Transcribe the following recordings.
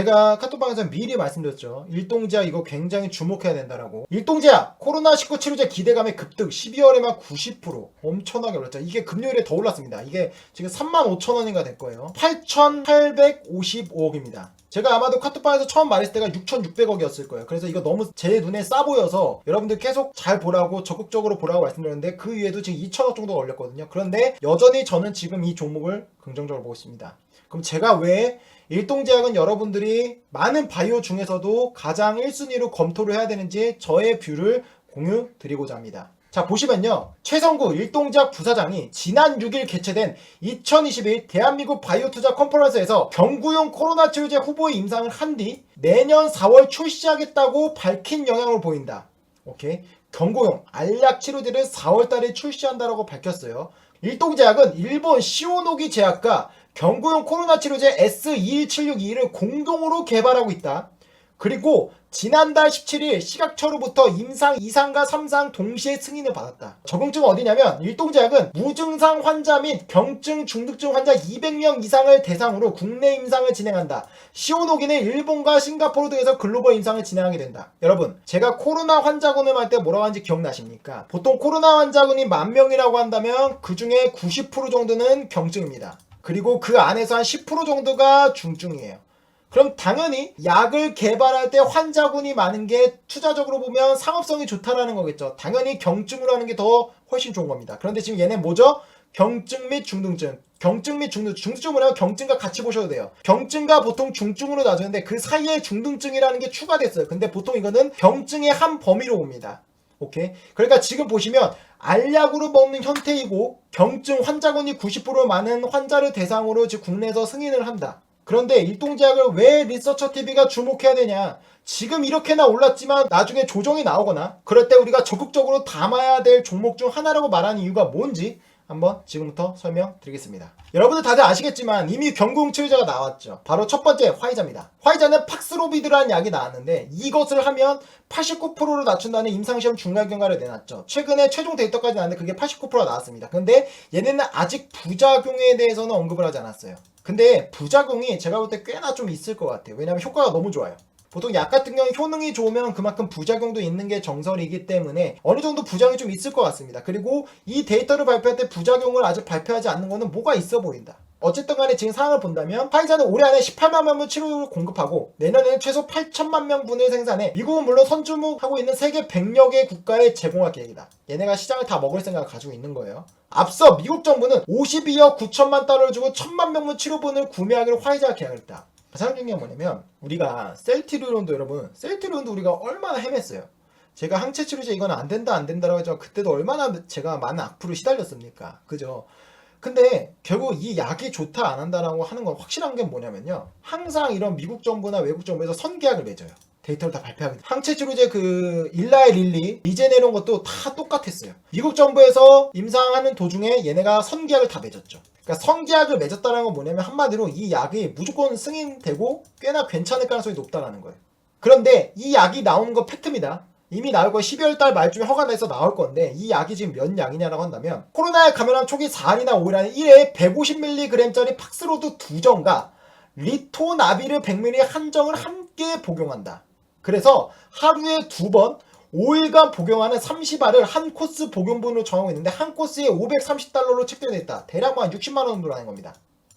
제가 카톡방에서 미리 말씀드렸죠. 일동제약 이거 굉장히 주목해야 된다라고. 일동제약 코로나19 치료제 기대감의 급등 12월에만 90% 엄청나게 올랐죠. 이게 금요일에 더 올랐습니다. 이게 지금 35,000원인가 될 거예요. 8,855억입니다. 제가 아마도 카톡방에서 처음 말했을 때가 6,600억이었을 거예요. 그래서 이거 너무 제 눈에 싸 보여서 여러분들 계속 잘 보라고 적극적으로 보라고 말씀드렸는데 그 위에도 지금 2,000억 정도가 올렸거든요. 그런데 여전히 저는 지금 이 종목을 긍정적으로 보고 있습니다. 그럼 제가 왜 일동제약은 여러분들이 많은 바이오 중에서도 가장 1순위로 검토를 해야 되는지 저의 뷰를 공유 드리고자 합니다. 자, 보시면요. 최성구 일동제약 부사장이 지난 6일 개최된 2021 대한민국 바이오 투자 컨퍼런스에서 경구용 코로나 치료제 후보에 임상을 한 뒤 내년 4월 출시하겠다고 밝힌 영향을 보인다. 오케이. 경구용 알약 치료제를 4월 달에 출시한다라고 밝혔어요. 일동제약은 일본 시오노기 제약과 경구용 코로나 치료제 S21762를 공동으로 개발하고 있다. 그리고 지난달 17일 식약처로부터 임상 2상과 3상 동시에 승인을 받았다. 적응증은 어디냐면 일동제약은 무증상 환자 및 경증 중독증 환자 200명 이상을 대상으로 국내 임상을 진행한다. 시오노기는 일본과 싱가포르 등에서 글로벌 임상을 진행하게 된다. 여러분, 제가 코로나 환자군을 할 때 뭐라고 하는지 기억나십니까? 보통 코로나 환자군이 10,000명이라고 한다면 그 중에 90% 정도는 경증입니다. 그리고 그 안에서 한 10% 정도가 중증이에요. 그럼 당연히 약을 개발할 때 환자군이 많은 게 투자적으로 보면 상업성이 좋다라는 거겠죠. 당연히 경증으로 하는 게 더 훨씬 좋은 겁니다. 그런데 지금 얘네 뭐죠? 경증 및 중등증. 경증 및 중등증. 중증증은 뭐냐면 경증과 같이 보셔도 돼요. 경증과 보통 중증으로 나누는데 그 사이에 중등증이라는 게 추가됐어요. 근데 보통 이거는 경증의 한 범위로 봅니다. 오케이. 그러니까 지금 보시면 알약으로 먹는 형태이고 경증 환자군이 90% 많은 환자를 대상으로 지금 국내에서 승인을 한다. 그런데 일동제약을 왜 리서처TV가 주목해야 되냐? 지금 이렇게나 올랐지만 나중에 조정이 나오거나 그럴 때 우리가 적극적으로 담아야 될 종목 중 하나라고 말하는 이유가 뭔지 한번 지금부터 설명드리겠습니다. 여러분들 다들 아시겠지만 이미 경구용 치료제가 나왔죠. 바로 첫 번째 화이자입니다. 화이자는 팍스로비드라는 약이 나왔는데 이것을 하면 89%로 낮춘다는 임상시험 중간경과를 내놨죠. 최근에 최종 데이터까지 나왔는데 그게 89%가 나왔습니다. 근데 얘네는 아직 부작용에 대해서는 언급을 하지 않았어요. 근데 부작용이 제가 볼 때 꽤나 좀 있을 것 같아요. 왜냐면 효과가 너무 좋아요. 보통 약 같은 경우는 효능이 좋으면 그만큼 부작용도 있는 게 정설이기 때문에 어느 정도 부작용이 좀 있을 것 같습니다. 그리고 이 데이터를 발표할 때 부작용을 아직 발표하지 않는 거는 뭐가 있어 보인다. 어쨌든 간에 지금 상황을 본다면 화이자는 올해 안에 18만 명 치료를 공급하고 내년에는 최소 8천만 명분을 생산해 미국은 물론 선주목하고 있는 세계 100여 개 국가에 제공할 계획이다. 얘네가 시장을 다 먹을 생각을 가지고 있는 거예요. 앞서 미국 정부는 52억 9천만 달러를 주고 1,000만 명분 치료분을 구매하기로 화이자가 계약을 했다. 가장 중요한 게 뭐냐면 우리가 셀트리온도 여러분 셀트리온도 우리가 얼마나 헤맸어요. 제가 항체 치료제 이건 안 된다라고 하죠. 그때도 얼마나 제가 많은 악플을 시달렸습니까? 그죠? 근데 결국 이 약이 좋다 안 한다라고 하는 건 확실한 게 뭐냐면요. 항상 이런 미국 정부나 외국 정부에서 선계약을 맺어요. 데이터를 다 발표하게 돼. 항체 치료제 그 일라이 릴리 이제 내놓은 것도 다 똑같았어요. 미국 정부에서 임상하는 도중에 얘네가 선계약을 다 맺었죠. 그러니까 선계약을 맺었다는 건 뭐냐면 한마디로 이 약이 무조건 승인되고 꽤나 괜찮을 가능성이 높다라는 거예요. 그런데 이 약이 나오는 건 팩트입니다. 이미 나올 거 12월 달 말쯤에 허가내서 나올 건데 이 약이 지금 몇 양이냐라고 한다면 코로나에 감염한 초기 4일이나 5일 안에 1회에 150mg짜리 팍스로드 2정과 리토나비르 100ml 한 정을 함께 복용한다. 그래서 하루에 2번 5일간 복용하는 30알을 한 코스 복용분으로 정하고 있는데 한 코스에 530달러로 책정되어 있다. 대략 한 60만원 정도 하는 겁니다.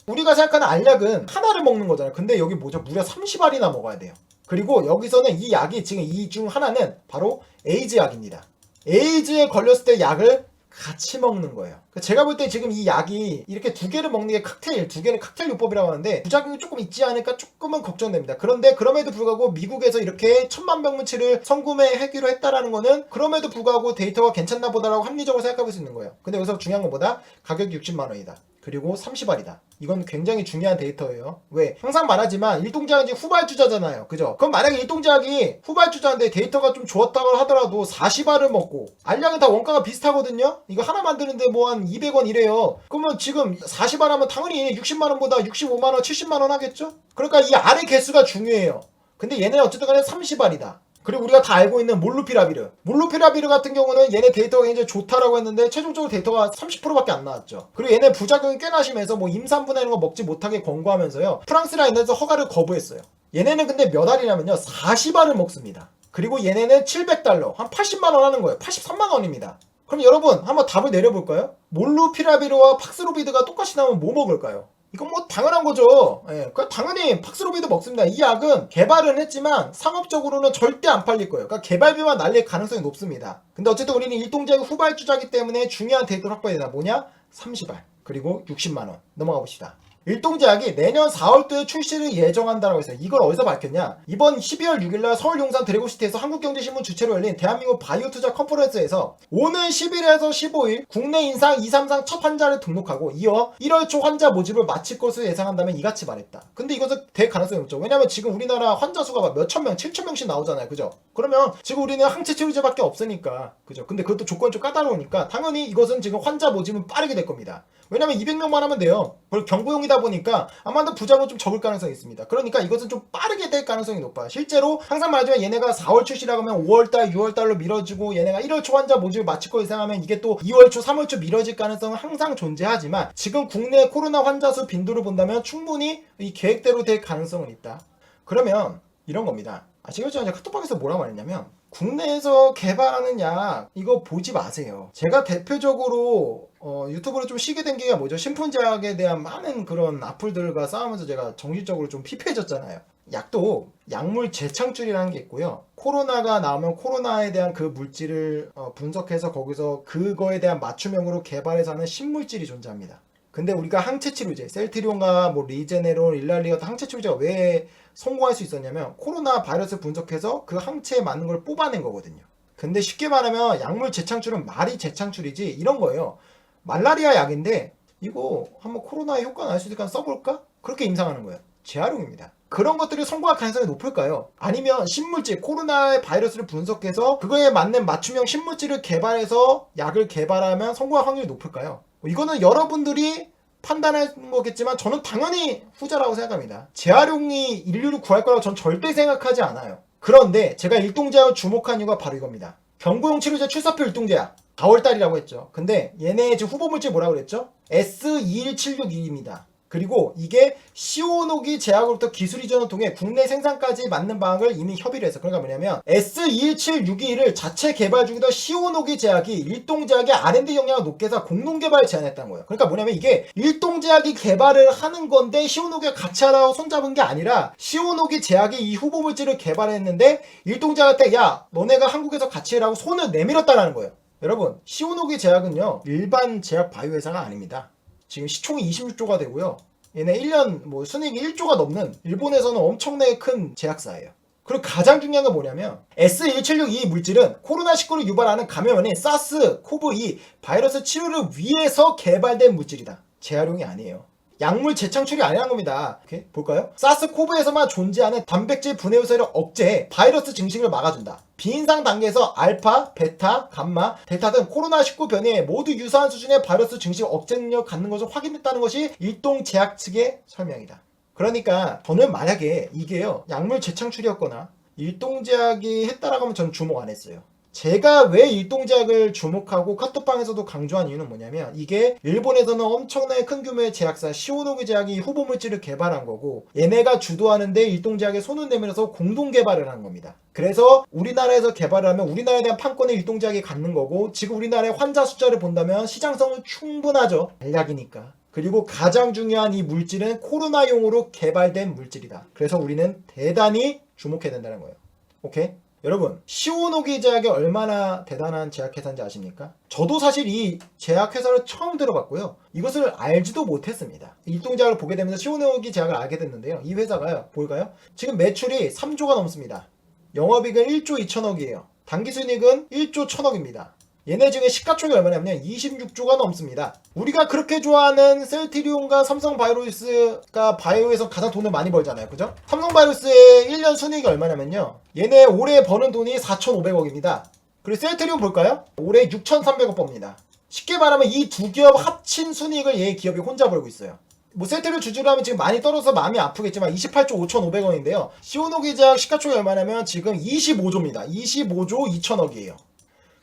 우리가 생각하는 알약은 하나를 먹는 거잖아요. 근데 여기 뭐죠? 무려 30알이나 먹어야 돼요. 그리고 여기서는 이 약이 지금 이 중 하나는 바로 에이즈 약입니다. 에이즈에 걸렸을 때 약을 같이 먹는 거예요. 제가 볼 때 지금 이 약이 이렇게 두 개를 먹는 게 두 개는 칵테일 요법이라고 하는데 부작용이 조금 있지 않을까 조금은 걱정됩니다. 그런데 그럼에도 불구하고 미국에서 이렇게 1,000만 명분치를 선구매하기로 했다라는 거는 그럼에도 불구하고 데이터가 괜찮나 보다라고 합리적으로 생각할 수 있는 거예요. 근데 여기서 중요한 것보다 가격이 60만 원이다. 그리고 30알이다. 이건 굉장히 중요한 데이터예요. 왜? 항상 말하지만 일동제약은 지금 후발주자잖아요. 그죠? 그럼 만약에 일동제약이 후발주자인데 데이터가 좀 좋았다고 하더라도 40알을 먹고 알약은 다 원가가 비슷하거든요? 이거 하나 만드는데 뭐 한 200원 이래요. 그러면 지금 40알 하면 당연히 60만원보다 65만원, 70만원 하겠죠? 그러니까 이 알의 개수가 중요해요. 근데 얘는 어쨌든 간에 30알이다. 그리고 우리가 다 알고 있는 몰루피라비르 같은 경우는 얘네 데이터가 굉장히 좋다라고 했는데 최종적으로 데이터가 30%밖에 안 나왔죠. 그리고 얘네 부작용이 꽤나 심해서 뭐 임산부나 이런 거 먹지 못하게 권고하면서요, 프랑스랑 인도에서 허가를 거부했어요. 얘네는 근데 몇 알이냐면요, 40알을 먹습니다. 그리고 얘네는 700달러, 한 80만원 하는 거예요. 83만원입니다. 그럼 여러분 한번 답을 내려볼까요? 몰루피라비르와 팍스로비드가 똑같이 나오면 뭐 먹을까요? 이건 뭐 당연한 거죠. 예, 그러니까 당연히 팍스로비드 먹습니다. 이 약은 개발은 했지만 상업적으로는 절대 안 팔릴 거예요. 그러니까 개발비만 날릴 가능성이 높습니다. 근데 어쨌든 우리는 일동제약 후발주자기 때문에 중요한 데이터를 확보해야 되나. 뭐냐? 30알 그리고 60만원. 넘어가 봅시다. 일동제약이 내년 4월도에 출시를 예정한다고 했어요. 이걸 어디서 밝혔냐? 이번 12월 6일날 서울 용산 드래곤시티에서 한국경제신문 주최로 열린 대한민국 바이오 투자 컨퍼런스에서 오는 10일에서 15일 국내 인상 2, 3상 첫 환자를 등록하고 이어 1월 초 환자 모집을 마칠 것으로 예상한다면 이같이 말했다. 근데 이것은 될 가능성이 없죠. 왜냐면 지금 우리나라 환자 수가 몇천 명, 7천 명씩 나오잖아요. 그죠? 그러면 지금 우리는 항체 치료제밖에 없으니까. 그죠? 근데 그것도 조건이 좀 까다로우니까 당연히 이것은 지금 환자 모집은 빠르게 될 겁니다. 왜냐면 200명만 하면 돼요. 그리고 경고용이다 보니까 아마도 부작용 좀 적을 가능성이 있습니다. 그러니까 이것은 좀 빠르게 될 가능성이 높아요. 실제로 항상 말하지만 얘네가 4월 출시라고 하면 5월달, 6월달로 미뤄지고 얘네가 1월 초 환자 모집을 마칠 거 예상하면 이게 또 2월 초, 3월 초 미뤄질 가능성은 항상 존재하지만 지금 국내 코로나 환자 수 빈도를 본다면 충분히 이 계획대로 될 가능성은 있다. 그러면 이런 겁니다. 지금 제가 카톡방에서 뭐라고 말했냐면 국내에서 개발하는 약 이거 보지 마세요. 제가 대표적으로 유튜브로 좀 쉬게 된 게 뭐죠? 신풍제약에 대한 많은 그런 악플들과 싸우면서 제가 정신적으로 좀 피폐해졌잖아요. 약도 약물 재창출이라는 게 있고요. 코로나가 나오면 코로나에 대한 그 물질을 분석해서 거기서 그거에 대한 맞춤형으로 개발해서 하는 신물질이 존재합니다. 근데 우리가 항체치료제, 셀트리온과 뭐 리제네론, 일랄리 같은 항체치료제가 왜 성공할 수 있었냐면 코로나 바이러스 분석해서 그 항체에 맞는 걸 뽑아낸 거거든요. 근데 쉽게 말하면 약물 재창출은 말이 재창출이지 이런 거예요. 말라리아 약인데 이거 한번 코로나에 효과 날 수 있으니까 써볼까? 그렇게 임상하는 거예요. 재활용입니다. 그런 것들이 성공할 가능성이 높을까요? 아니면 신물질, 코로나의 바이러스를 분석해서 그거에 맞는 맞춤형 신물질을 개발해서 약을 개발하면 성공할 확률이 높을까요? 이거는 여러분들이 판단하는 거겠지만 저는 당연히 후자라고 생각합니다. 재활용이 인류를 구할 거라고 전 절대 생각하지 않아요. 그런데 제가 일동제약을 주목한 이유가 바로 이겁니다. 경구용 치료제 출사표 일동제약 4월달이라고 했죠. 근데 얘네 지금 후보물질 뭐라고 그랬죠? S21762입니다. 그리고 이게 시오노기 제약으로부터 기술 이전을 통해 국내 생산까지 맞는 방안을 이미 협의를 했어. 그러니까 뭐냐면 S21762를 자체 개발 중이던 시오노기 제약이 일동제약의 R&D 역량을 높게 해서 공동 개발을 제안했다는 거예요. 그러니까 뭐냐면 이게 일동제약이 개발을 하는 건데 시오노기가 같이 하라고 손잡은 게 아니라 시오노기 제약이 이 후보 물질을 개발했는데 일동제약한테 야 너네가 한국에서 같이 해라고 손을 내밀었다는 거예요. 여러분 시오노기 제약은요 일반 제약 바이오 회사가 아닙니다. 지금 시총이 26조가 되고요. 얘네 1년 뭐 순이익이 1조가 넘는 일본에서는 엄청나게 큰 제약사예요. 그리고 가장 중요한 건 뭐냐면 S1762 물질은 코로나19를 유발하는 감염원인 사스, 코브2 바이러스 치료를 위해서 개발된 물질이다. 재활용이 아니에요. 약물 재창출이 아니라는 겁니다. 오케이? 볼까요? 사스코브에서만 존재하는 단백질 분해 요소를 억제해 바이러스 증식을 막아준다. 비인상 단계에서 알파, 베타, 감마, 델타 등 코로나19 변이에 모두 유사한 수준의 바이러스 증식 억제 능력을 갖는 것을 확인했다는 것이 일동제약 측의 설명이다. 그러니까 저는 만약에 이게요 약물 재창출이었거나 일동제약이 했다라고 하면 저는 주목 안 했어요. 제가 왜 일동제약을 주목하고 카톡방에서도 강조한 이유는 뭐냐면 이게 일본에서는 엄청나게 큰 규모의 제약사 시오노기 제약이 후보 물질을 개발한 거고 얘네가 주도하는데 일동제약에 손을 내밀어서 공동 개발을 한 겁니다. 그래서 우리나라에서 개발을 하면 우리나라에 대한 판권을 일동제약이 갖는 거고 지금 우리나라의 환자 숫자를 본다면 시장성은 충분하죠. 알약이니까. 그리고 가장 중요한 이 물질은 코로나용으로 개발된 물질이다. 그래서 우리는 대단히 주목해야 된다는 거예요. 오케이? 여러분 시오노기 제약이 얼마나 대단한 제약회사인지 아십니까? 저도 사실 이 제약회사를 처음 들어봤고요. 이것을 알지도 못했습니다. 일동제약을 보게 되면서 시오노기 제약을 알게 됐는데요. 이 회사가요. 볼까요? 지금 매출이 3조가 넘습니다. 영업이익은 1조 2천억이에요. 당기순이익은 1조 1천억입니다. 얘네 중에 시가총액이 얼마냐면 26조가 넘습니다. 우리가 그렇게 좋아하는 셀트리온과 삼성바이오로스가 바이오에서 가장 돈을 많이 벌잖아요. 그죠? 삼성바이오로스의 1년 순이익이 얼마냐면요. 얘네 올해 버는 돈이 4,500억입니다. 그리고 셀트리온 볼까요? 올해 6,300억 법니다. 쉽게 말하면 이 두 기업 합친 순이익을 얘 기업이 혼자 벌고 있어요. 뭐 세트를 주주라면 지금 많이 떨어져서 마음이 아프겠지만 28조 5,500원인데요. 시오노기 제약 시가총액 얼마냐면 지금 25조입니다. 25조 2천억이에요.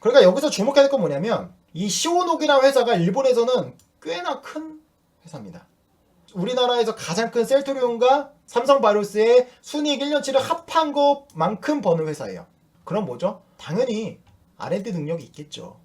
그러니까 여기서 주목해야 될 건 뭐냐면 이 시오노기라는 회사가 일본에서는 꽤나 큰 회사입니다. 우리나라에서 가장 큰 셀트리온과 삼성바이오로스의 순이익 1년치를 합한 것만큼 버는 회사예요. 그럼 뭐죠? 당연히 R&D 능력이 있겠죠.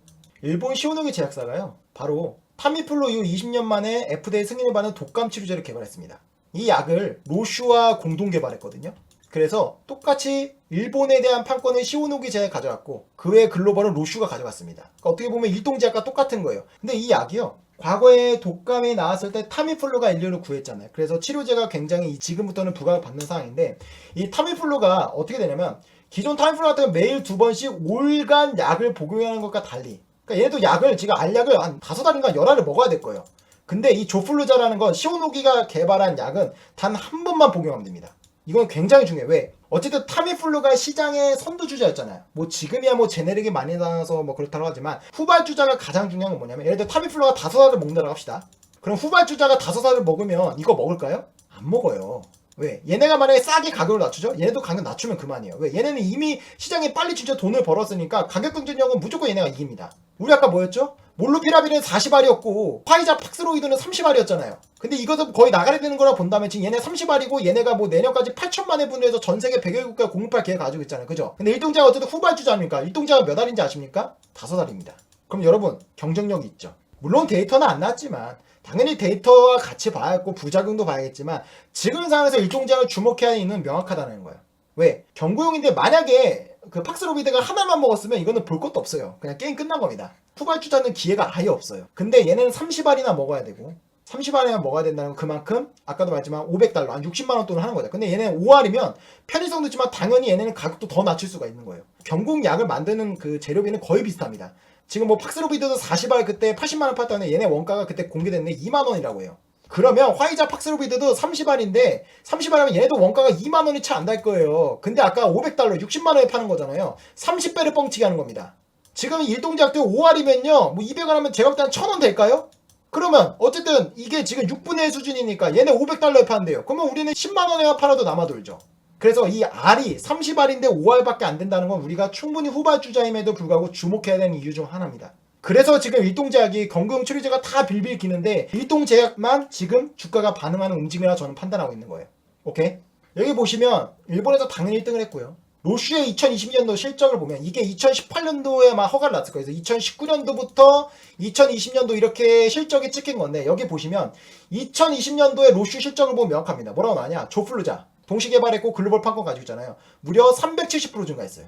일본 시오노기 제약사가요, 바로 타미플루 이후 20년 만에 FDA 승인을 받은 독감 치료제를 개발했습니다. 이 약을 로슈와 공동 개발했거든요. 그래서 똑같이 일본에 대한 판권은 시오노기 제약이 가져갔고 그 외 글로벌은 로슈가 가져갔습니다. 그러니까 어떻게 보면 일동제약과 똑같은 거예요. 근데 이 약이요, 과거에 독감이 나왔을 때 타미플루가 인류를 구했잖아요. 그래서 치료제가 굉장히 지금부터는 부각을 받는 상황인데, 이 타미플루가 어떻게 되냐면 기존 타미플루 같은 경우는 매일 2번씩 5일간 약을 복용하는 것과 달리, 그러니까 얘도 약을 지금 알약을 한 5알인가 10알을 먹어야 될 거예요. 근데 이 조플루자라는 건 시오노기가 개발한 약은 단 한 번만 복용하면 됩니다. 이건 굉장히 중요해요. 왜? 어쨌든 타미플루가 시장의 선두주자였잖아요. 뭐 지금이야 뭐 제네릭이 많이 나와서 뭐 그렇다고 하지만 후발주자가 가장 중요한 건 뭐냐면, 예를 들어 타미플루가 5알을 먹는다고 합시다. 그럼 후발주자가 5알을 먹으면 이거 먹을까요? 안 먹어요. 왜? 얘네가 만약에 싸게 가격을 낮추죠? 얘네도 가격 낮추면 그만이에요. 왜? 얘네는 이미 시장에 빨리 진짜 돈을 벌었으니까 가격 경쟁력은 무조건 얘네가 이깁니다. 우리 아까 뭐였죠? 몰루피라빌은 40알이었고 화이자 팍스로이드는 30알이었잖아요. 근데 이것은 거의 나가야 되는 거라 본다면 지금 얘네 30알이고 얘네가 뭐 내년까지 8천만회 분해해서 전 세계 100여 국가에 공급할 기회 가지고 있잖아요. 그죠? 근데 일동자가 어쨌든 후발주자 아닙니까? 일동자가 몇 알인지 아십니까? 5알입니다. 그럼 여러분, 경쟁력이 있죠. 물론 데이터는 안 나왔지만 당연히 데이터와 같이 봐야겠고 부작용도 봐야겠지만 지금 상황에서 일동자를 주목해야 하는 이유는 명확하다는 거예요. 왜? 경고용인데 만약에 그 팍스로비드가 하나만 먹었으면 이거는 볼 것도 없어요. 그냥 게임 끝난 겁니다. 후발주자는 기회가 아예 없어요. 근데 얘네는 30알이나 먹어야 되고 30알이나 먹어야 된다는 건 그만큼 아까도 말했지만 500달러, 한 60만원 돈을 하는 거죠. 근데 얘네는 5알이면 편의성도 있지만 당연히 얘네는 가격도 더 낮출 수가 있는 거예요. 경공약을 만드는 그 재료비는 거의 비슷합니다. 지금 뭐 팍스로비드도 40알 그때 80만원 팔았다는데 얘네 원가가 그때 공개됐는데 2만원이라고 해요. 그러면 화이자 팍스로비드도 30알인데 30알이면 얘네도 원가가 2만원이 채 안 달 거예요. 근데 아까 500달러 60만원에 파는 거잖아요. 30배를 뻥치게 하는 겁니다. 지금 일동제약도 5알이면요 뭐 200원 하면 제가 볼 때 한 1000원 될까요? 그러면 어쨌든 이게 지금 6분의 1 수준이니까 얘네 500달러에 파는데요. 그러면 우리는 10만원에 팔아도 남아돌죠. 그래서 이 R이 30알인데 5알밖에 안 된다는 건 우리가 충분히 후발주자임에도 불구하고 주목해야 되는 이유 중 하나입니다. 그래서 지금 일동제약이 경구용 치료제가 다 빌빌 기는데 일동제약만 지금 주가가 반응하는 움직임이라 저는 판단하고 있는 거예요. 오케이? 여기 보시면 일본에서 당연히 1등을 했고요. 로슈의 2020년도 실적을 보면 이게 2018년도에 막 허가를 놨을 거예요. 그래서 2019년도부터 2020년도 이렇게 실적이 찍힌 건데 여기 보시면 2020년도에 로슈 실적을 보면 명확합니다. 뭐라고 나왔냐? 조플루자 동시 개발했고 글로벌 판권 가지고 있잖아요. 무려 370% 증가했어요.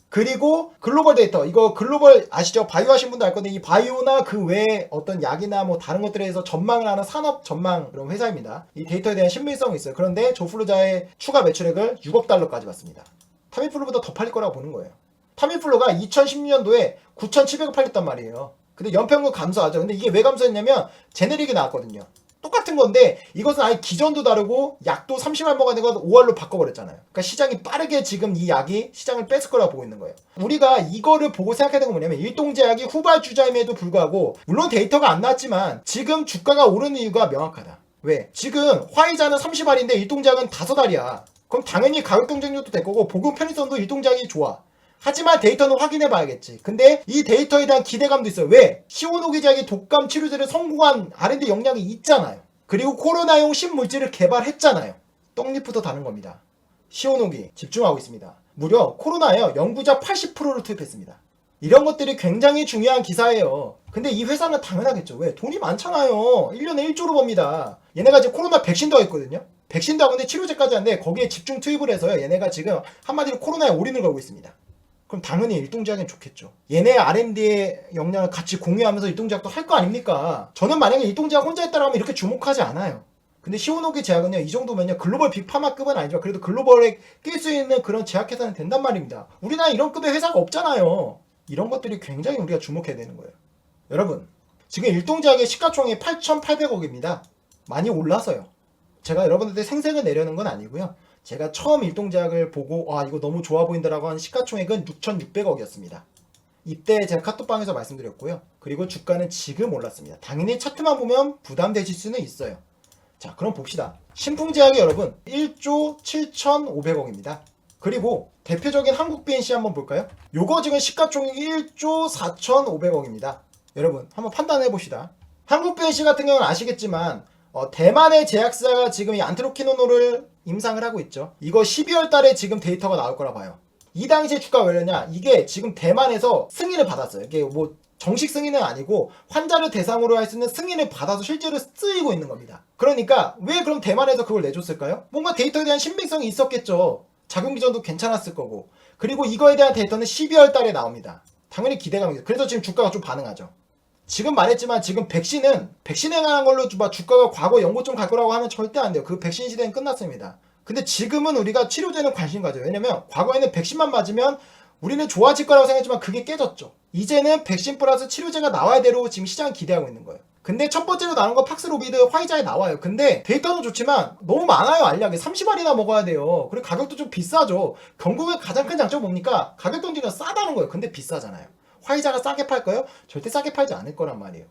그리고 글로벌 데이터, 이거 글로벌 아시죠? 바이오 하신 분도 알 건데 이 바이오나 그 외에 어떤 약이나 뭐 다른 것들에 대해서 전망을 하는 산업 전망 그런 회사입니다. 이 데이터에 대한 신빙성이 있어요. 그런데 조플루자의 추가 매출액을 6억 달러까지 받습니다. 타미플루보다 더 팔릴 거라고 보는 거예요. 타미플루가 2016년도에 9,700억 팔렸단 말이에요. 근데 연평균 감소하죠. 근데 이게 왜 감소했냐면 제네릭이 나왔거든요. 똑같은 건데 이것은 아예 기전도 다르고 약도 30알 먹어야 되고 5알로 바꿔버렸잖아요. 그러니까 시장이 빠르게 지금 이 약이 시장을 뺐을 거라고 보고 있는 거예요. 우리가 이거를 보고 생각해야 되는 건 뭐냐면 일동제약이 후발주자임에도 불구하고 물론 데이터가 안 나왔지만 지금 주가가 오르는 이유가 명확하다. 왜? 지금 화이자는 30알인데 일동제약은 5알이야. 그럼 당연히 가격 경쟁력도 될 거고 복용 편의성도 일동제약이 좋아. 하지만 데이터는 확인해 봐야겠지. 근데 이 데이터에 대한 기대감도 있어요. 왜? 시오노기 제약이 독감 치료제를 성공한 R&D 역량이 있잖아요. 그리고 코로나용 신물질을 개발했잖아요. 떡잎부터 다른 겁니다. 시오노기 집중하고 있습니다. 무려 코로나에 연구자 80%를 투입했습니다. 이런 것들이 굉장히 중요한 기사예요. 근데 이 회사는 당연하겠죠. 왜? 돈이 많잖아요. 1년에 1조로 법니다. 얘네가 지금 코로나 백신도 했거든요. 백신도 하고 근데 치료제까지 하는데 거기에 집중 투입을 해서요. 얘네가 지금 한마디로 코로나에 올인을 걸고 있습니다. 그럼 당연히 일동제약은 좋겠죠. 얘네 R&D의 역량을 같이 공유하면서 일동제약도 할 거 아닙니까? 저는 만약에 일동제약 혼자 했다고 하면 이렇게 주목하지 않아요. 근데 시오노기 제약은요, 이 정도면요, 글로벌 빅파마급은 아니지만 그래도 글로벌에 낄 수 있는 그런 제약회사는 된단 말입니다. 우리나라 이런 급의 회사가 없잖아요. 이런 것들이 굉장히 우리가 주목해야 되는 거예요. 여러분, 지금 일동제약의 시가총액이 8,800억입니다. 많이 올라서요. 제가 여러분들한테 생색을 내려는 건 아니고요. 제가 처음 일동제약을 보고 이거 너무 좋아 보인다라고 한 시가총액은 6,600억이었습니다. 이때 제가 카톡방에서 말씀드렸고요. 그리고 주가는 지금 올랐습니다. 당연히 차트만 보면 부담되실 수는 있어요. 자, 그럼 봅시다. 신풍제약이 여러분 1조 7,500억입니다. 그리고 대표적인 한국 BNC 한번 볼까요? 요거 지금 시가총액 1조 4,500억입니다. 여러분 한번 판단해 봅시다. 한국 BNC 같은 경우는 아시겠지만 대만의 제약사가 지금 이 안트로키노노를 임상을 하고 있죠. 이거 12월 달에 지금 데이터가 나올 거라 봐요. 이 당시에 주가가 왜 그러냐? 이게 지금 대만에서 승인을 받았어요. 이게 뭐 정식 승인은 아니고 환자를 대상으로 할 수 있는 승인을 받아서 실제로 쓰이고 있는 겁니다. 그러니까 왜 그럼 대만에서 그걸 내줬을까요? 뭔가 데이터에 대한 신빙성이 있었겠죠. 작용 기전도 괜찮았을 거고. 그리고 이거에 대한 데이터는 12월 달에 나옵니다. 당연히 기대감이 있어요. 그래서 지금 주가가 좀 반응하죠. 지금 말했지만 지금 백신에 관한 걸로 주가가 과거 연고점 갈 거라고 하면 절대 안 돼요. 그 백신 시대는 끝났습니다. 근데 지금은 우리가 치료제는 관심 가져요. 왜냐면 과거에는 백신만 맞으면 우리는 좋아질 거라고 생각했지만 그게 깨졌죠. 이제는 백신 플러스 치료제가 나와야 되로 지금 시장이 기대하고 있는 거예요. 근데 첫 번째로 나오는 거 팍스로비드 화이자에 나와요. 근데 데이터는 좋지만 너무 많아요. 알약이 30알이나 먹어야 돼요. 그리고 가격도 좀 비싸죠. 결국에 가장 큰 장점은 뭡니까? 가격 동지가 싸다는 거예요. 근데 비싸잖아요. 화이자가 싸게 팔까요? 절대 싸게 팔지 않을 거란 말이에요.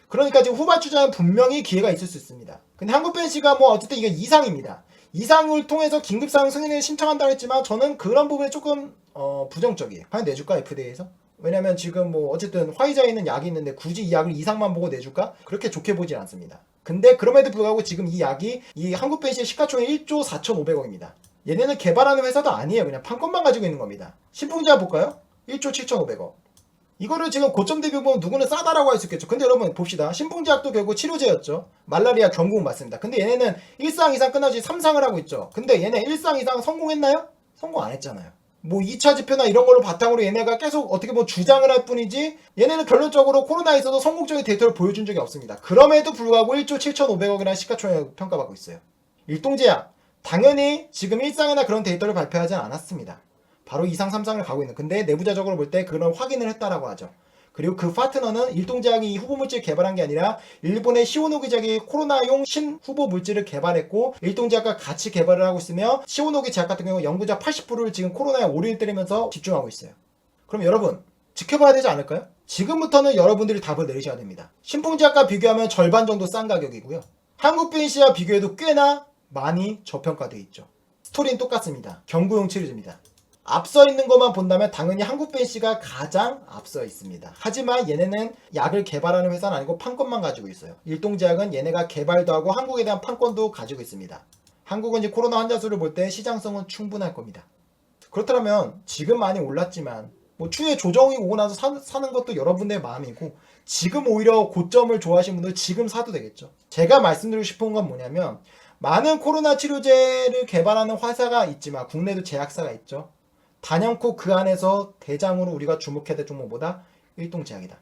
그러니까 지금 후발 투자는 분명히 기회가 있을 수 있습니다. 근데 한국벤시가 뭐 어쨌든 이게 이상입니다. 이상을 통해서 긴급사항 승인을 신청한다고 했지만 저는 그런 부분에 조금 부정적이에요. 과연 내줄까 FDA에서? 왜냐면 지금 뭐 어쨌든 화이자에 있는 약이 있는데 굳이 이 약을 이상만 보고 내줄까? 그렇게 좋게 보진 않습니다. 근데 그럼에도 불구하고 지금 이 약이 이 한국벤시의 시가총액 1조 4,500억입니다. 얘네는 개발하는 회사도 아니에요. 그냥 판권만 가지고 있는 겁니다. 신풍제약 볼까요? 1조 7,500억. 이거를 지금 고점 대비 보면 누구는 싸다라고 할 수 있겠죠. 근데 여러분 봅시다. 신풍제약도 결국 치료제였죠. 말라리아 경구는 맞습니다. 근데 얘네는 1상 이상 끝나지 3상을 하고 있죠. 근데 얘네 1상 이상 성공했나요? 성공 안 했잖아요. 뭐 2차 지표나 이런 걸로 바탕으로 얘네가 계속 어떻게 보면 주장을 할 뿐이지 얘네는 결론적으로 코로나에 있어서 성공적인 데이터를 보여준 적이 없습니다. 그럼에도 불구하고 1조 7,500억이라는 시가총액을 평가받고 있어요. 일동제약 당연히 지금 1상이나 그런 데이터를 발표하지 않았습니다. 바로 2상, 3상을 가고 있는. 근데 내부자적으로 볼 때 그런 확인을 했다라고 하죠. 그리고 그 파트너는 일동제약이 이 후보물질 개발한 게 아니라 일본의 시오노기 제약이 코로나용 신후보 물질을 개발했고 일동제약과 같이 개발을 하고 있으며 시오노기 제약 같은 경우 연구자 80%를 지금 코로나에 올인을 때리면서 집중하고 있어요. 그럼 여러분 지켜봐야 되지 않을까요? 지금부터는 여러분들이 답을 내리셔야 됩니다. 신풍제약과 비교하면 절반 정도 싼 가격이고요. 한국 BNC와 비교해도 꽤나 많이 저평가되어 있죠. 스토리는 똑같습니다. 경구용 치료제입니다. 앞서 있는 것만 본다면 당연히 한국 BNC가 가장 앞서 있습니다. 하지만 얘네는 약을 개발하는 회사는 아니고 판권만 가지고 있어요. 일동제약은 얘네가 개발도 하고 한국에 대한 판권도 가지고 있습니다. 한국은 이제 코로나 환자 수를 볼 때 시장성은 충분할 겁니다. 그렇다면 지금 많이 올랐지만 뭐 추후에 조정이 오고 나서 사는 것도 여러분의 마음이고 지금 오히려 고점을 좋아하시는 분들 지금 사도 되겠죠. 제가 말씀드리고 싶은 건 뭐냐면 많은 코로나 치료제를 개발하는 회사가 있지만 국내도 제약사가 있죠. 단연코 그 안에서 대장으로 우리가 주목해야 될 종목보다 일동제약이다.